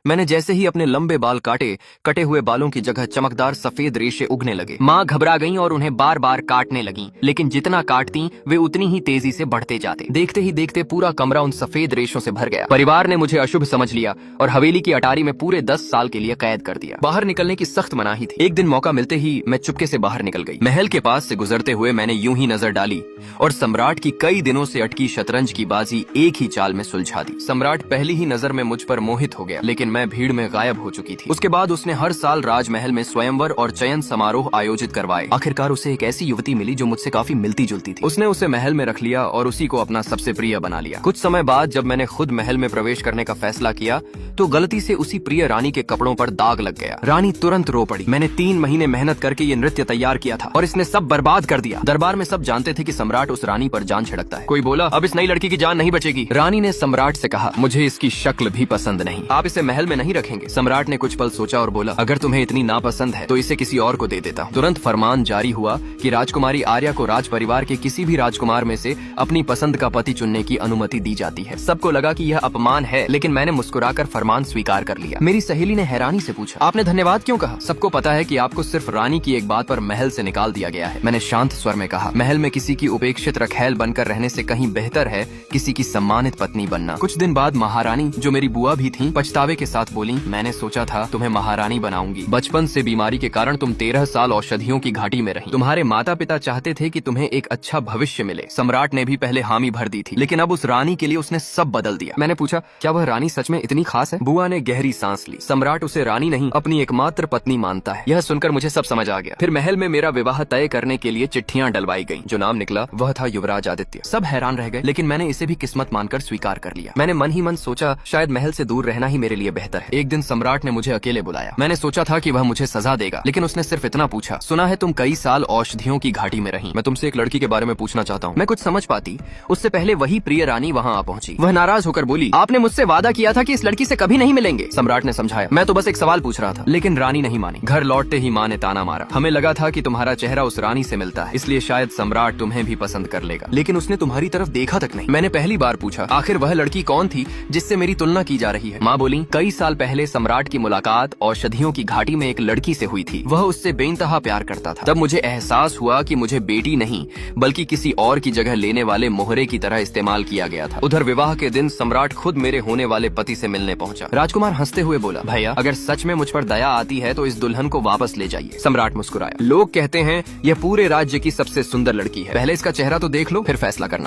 मैंने जैसे ही अपने लंबे बाल काटे, कटे हुए बालों की जगह चमकदार सफेद रेशे उगने लगे। माँ घबरा गईं और उन्हें बार बार काटने लगीं, लेकिन जितना काटती वे उतनी ही तेजी से बढ़ते जाते। देखते ही देखते पूरा कमरा उन सफेद रेशों से भर गया। परिवार ने मुझे अशुभ समझ लिया और हवेली की अटारी में पूरे 10 साल के लिए कैद कर दिया। बाहर निकलने की सख्त मनाही थी। एक दिन मौका मिलते ही मैं चुपके से बाहर निकल गई। महल के पास से गुजरते हुए मैंने यूं ही नजर डाली और सम्राट की कई दिनों से अटकी शतरंज की बाजी एक ही चाल में सुलझा दी। सम्राट पहली ही नजर में मुझ पर मोहित हो गया, लेकिन मैं भीड़ में गायब हो चुकी थी। उसके बाद उसने हर साल राजमहल में स्वयंवर और चयन समारोह आयोजित करवाए। आखिरकार उसे एक ऐसी युवती मिली जो मुझसे काफी मिलती जुलती थी। उसने उसे महल में रख लिया और उसी को अपना सबसे प्रिय बना लिया। कुछ समय बाद जब मैंने खुद महल में प्रवेश करने का फैसला किया तो गलती से उसी प्रिय रानी के कपड़ों पर दाग लग गया। रानी तुरंत रो पड़ी। मैंने 3 महीने मेहनत करके ये नृत्य तैयार किया था और इसने सब बर्बाद कर दिया। दरबार में सब जानते थे कि सम्राट उस रानी पर जान छिड़कता है। कोई बोला, अब इस नई लड़की की जान नहीं बचेगी। रानी ने सम्राट से कहा, मुझे इसकी शक्ल भी पसंद नहीं, आप इसे महल में नहीं रखेंगे। सम्राट ने कुछ पल सोचा और बोला, अगर तुम्हें इतनी नापसंद है तो इसे किसी और को दे देता हूँ। तुरंत फरमान जारी हुआ कि राजकुमारी आर्या को राज परिवार के किसी भी राजकुमार में से अपनी पसंद का पति चुनने की अनुमति दी जाती है। सबको लगा कि यह अपमान है, लेकिन मैंने मुस्कुराकर फरमान स्वीकार कर लिया। मेरी सहेली ने हैरानी से पूछा, आपने धन्यवाद क्यों कहा? सबको पता है कि आपको सिर्फ रानी की एक बात पर महल से निकाल दिया गया है। मैंने शांत स्वर में कहा, महल में किसी की उपेक्षित रखैल बनकर रहने से कहीं बेहतर है किसी की सम्मानित पत्नी बनना। कुछ दिन बाद महारानी, जो मेरी बुआ भी थी, पछतावे के साथ बोली, मैंने सोचा था तुम्हें महारानी बनाऊंगी। बचपन से बीमारी के कारण तुम 13 साल औषधियों की घाटी में रही। तुम्हारे माता पिता चाहते थे कि तुम्हें एक अच्छा भविष्य मिले। सम्राट ने भी पहले हामी भर दी थी, लेकिन अब उस रानी के लिए उसने सब बदल दिया। मैंने पूछा, क्या वह रानी सच में इतनी खास है? बुआ ने गहरी सांस ली। सम्राट उसे रानी नहीं, अपनी एकमात्र पत्नी मानता है। यह सुनकर मुझे सब समझ आ गया। फिर महल में मेरा विवाह तय करने के लिए चिट्ठियां डलवाई गईं। जो नाम निकला वह था युवराज आदित्य। सब हैरान रह गए, लेकिन मैंने इसे भी किस्मत मानकर स्वीकार कर लिया। मैंने मन ही मन सोचा, शायद महल से दूर रहना ही मेरे लिए बेहतर है। एक दिन सम्राट ने मुझे अकेले बुलाया। मैंने सोचा था कि वह मुझे सजा देगा, लेकिन उसने सिर्फ इतना पूछा, सुना है तुम कई साल औषधियों की घाटी में रही। मैं तुमसे एक लड़की के बारे में पूछना चाहता हूँ। मैं कुछ समझ पाती उससे पहले वही प्रिय रानी वहाँ आ पहुंची। वह नाराज होकर बोली, आपने मुझसे वादा किया था कि इस लड़की से कभी नहीं मिलेंगे। सम्राट ने समझाया, मैं तो बस एक सवाल पूछ रहा था। लेकिन रानी नहीं मानी। घर लौटते ही माँ ने ताना मारा, हमें लगा था कि तुम्हारा चेहरा उस रानी से मिलता है, इसलिए शायद सम्राट तुम्हें भी पसंद कर लेगा, लेकिन उसने तुम्हारी तरफ देखा तक नहीं। मैंने पहली बार पूछा, आखिर वह लड़की कौन थी जिससे मेरी तुलना की जा रही है? माँ बोली, कई साल पहले सम्राट की मुलाकात औषधियों की घाटी में एक लड़की से हुई थी। वह उससे बेइंतहा प्यार करता था। तब मुझे एहसास हुआ कि मुझे बेटी नहीं बल्कि किसी और की जगह लेने वाले मोहरे की तरह इस्तेमाल किया गया था। उधर विवाह के दिन सम्राट खुद मेरे होने वाले पति से मिलने पहुंचा। राजकुमार हंसते हुए बोला, भैया, अगर सच में मुझ पर दया आती है तो इस दुल्हन को वापस ले जाइए। सम्राट मुस्कुराया, लोग कहते हैं यह पूरे राज्य की सबसे सुंदर लड़की है। पहले इसका चेहरा तो देख लो, फिर फैसला करना।